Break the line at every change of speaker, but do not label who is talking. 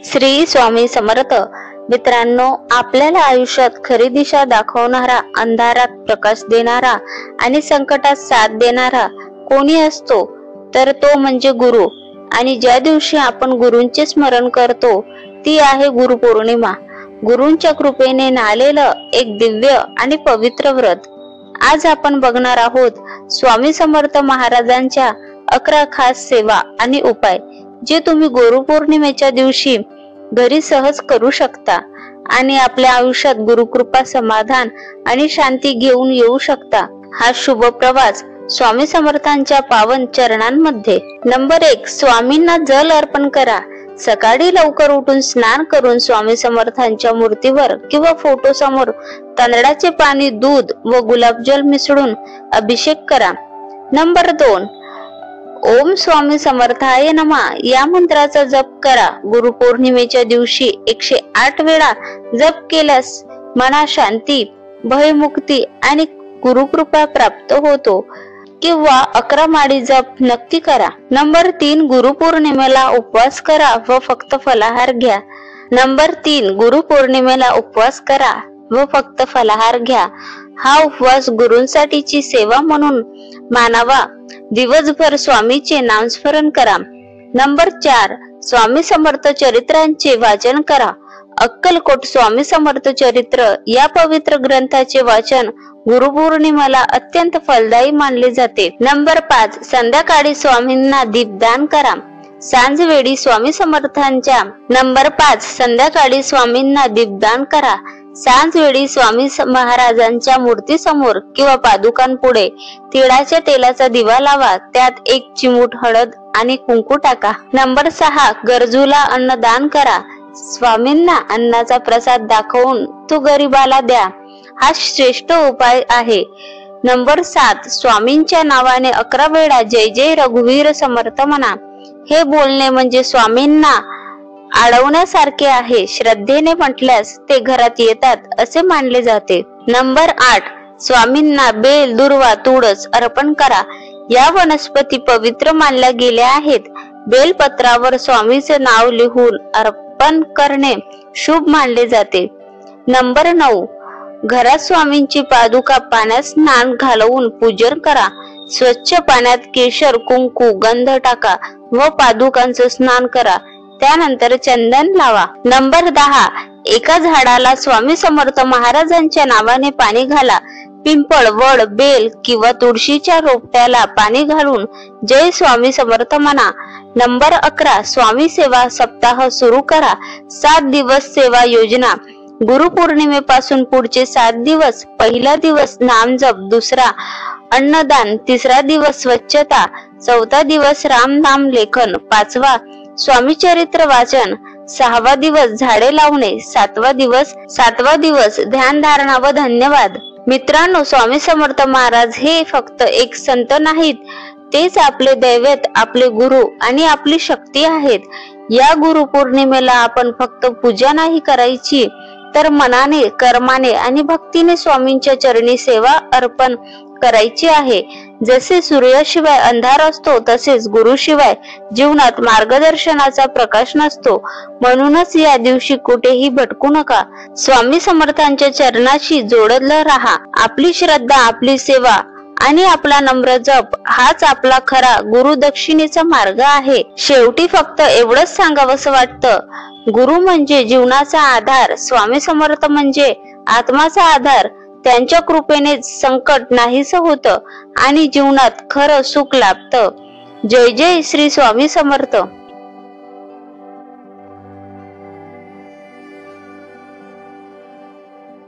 श्री स्वामी समर्थ. मित्रांनो, आपल्याला आयुष्यात खरी दिशा दाखवणारा, अंधारात प्रकाश देणारा आणि संकटात साथ देणारा कोणी असतो तर तो म्हणजे गुरु. आणि ज्या दिवशी आपण गुरूंचे स्मरण करतो ती आहे गुरुपौर्णिमा. गुरूंच्या कृपेने नालेलं एक दिव्य आणि पवित्र व्रत. आज आपण बघणार आहोत स्वामी समर्थ महाराजांच्या 11 खास सेवा आणि उपाय जे तुम्ही गुरुपौर्णिमेच्या दिवशी घरी सहज करू शकता आणि आपल्या आयुष्यात गुरुकृपा, समाधान आणि शांती घेऊन येऊ शकता. हा शुभ प्रवास स्वामी समर्थांच्या पावन चरणांमध्ये. नंबर 1, स्वामींना जल अर्पण करा. सकाळी लवकर उठून स्नान करून स्वामी समर्थांच्या मूर्तीवर किंवा फोटो समोर तांदळाचे पाणी, दूध व गुलाबजल मिसळून अभिषेक करा. नंबर 2, ओम स्वामी समर्थाय नमः या मंत्राचा जप करा. गुरुपौर्णिमेच्या दिवशी 108 वेळा जप केल्यास मना शांती, भयमुक्ती आणि गुरुकृपा प्राप्त होतो. किंवा 11 माळी जप नक्की करा. नंबर 3, गुरुपौर्णिमेला उपवास करा व फक्त फलाहार घ्या. नंबर 3, गुरुपौर्णिमेला उपवास करा व फक्त फलाहार घ्या. हा उपवास गुरूंसाठीची सेवा म्हणून मानावा. दिवसभर स्वामीचे नामस्मरण करा. नंबर 4, स्वामी समर्थ चरित्रांचे वाचन करा. अक्कलकोट स्वामी समर्थ चरित्र या पवित्र ग्रंथाचे वाचन गुरुपौर्णिमेला अत्यंत फलदायी मानले जाते. नंबर 5, संध्याकाळी स्वामींना दीपदान करा. सांजवेळी स्वामी समर्थांच्या नंबर 5, संध्याकाळी स्वामींना दीपदान करा. सांजवेळी स्वामी महाराजांच्या मूर्ती समोर किंवा पादुकांपुढे तिळाच्या तेलाचा दिवा लावा. त्यात 1 चिमूट हळद आणि कुंकू टाका. नंबर 6, गरजूला अन्नदान करा. स्वामींना अन्नाचा प्रसाद दाखवून तो गरिबाला द्या. हा श्रेष्ठ उपाय आहे. नंबर 7, स्वामींच्या नावाने 11 वेळा जय जय रघुवीर समर्थ म्हणा. हे बोलणे म्हणजे स्वामींना आडवण्यासारखे आहे. श्रद्धेने म्हटल्यास ते घरात येतात असे मानले जाते. नंबर 8, स्वामींना बेल, दुर्वा, तुळस अर्पण करा. या वनस्पती पवित्र मानल्या गेल्या आहेत. बेलपत्रावर स्वामीचे नाव लिहून अर्पण करणे शुभ मानले जाते. नंबर 9, घरात स्वामींची पादुका पाण्यात स्नान घालवून पूजन करा. स्वच्छ पाण्यात केशर, कुंकू, गंध टाका व पादुकांचं स्नान करा. त्यानंतर चंदन लावा. नंबर 10, एका झाडाला स्वामी समर्थ महाराजांच्या नावाने पाणी घाला. पिंपळ, वड, बेल किंवा तुळशीच्या रोपट्याला पाणी घालून जय स्वामी समर्थ म्हणा. नंबर 11, स्वामी सेवा सप्ताह सुरू करा. 7 दिवस सेवा योजना. गुरुपौर्णिमेपासून पुढचे 7 दिवस. पहिला दिवस नामजप, दुसरा अन्नदान, तिसरा दिवस स्वच्छता, चौथा दिवस रामनाम लेखन, 5वा स्वामी चरित्र वाचन, 6वा दिवस झाडे लावणे, 7वा दिवस ध्यान धारणा व धन्यवाद. मित्रांनो, स्वामी समर्थ महाराज हे फक्त एक संत नाहीत, तेच आपले दैवत, आपले गुरु आणि आपली शक्ती आहेत. या गुरुपौर्णिमेला आपण फक्त पूजा नाही करायची तर मनाने, कर्माने आणि भक्तीने स्वामींच्या चरणी सेवा अर्पण करायची आहे. जसे सूर्याशिवाय अंधार असतो तसेच गुरुशिवाय जीवनात मार्गदर्शनाचा प्रकाश नसतो. म्हणूनच या दिवशी कुठेही भटकू नका. स्वामी समर्थांच्या चरणाशी जोडलं राहा. आपली श्रद्धा, आपली सेवा आणि आपला नम्र जप हाच आपला खरा गुरुदक्षिणेचा मार्ग आहे. शेवटी फक्त एवढंच सांगावंसं वाटतं, गुरु म्हणजे जीवनाचा आधार. स्वामी समर्थ म्हणजे आत्माचा आधार. त्यांच्या कृपेने संकट नाहीसं होतं आणि जीवनात खरं सुख लाभतं. जय जय श्री स्वामी समर्थ.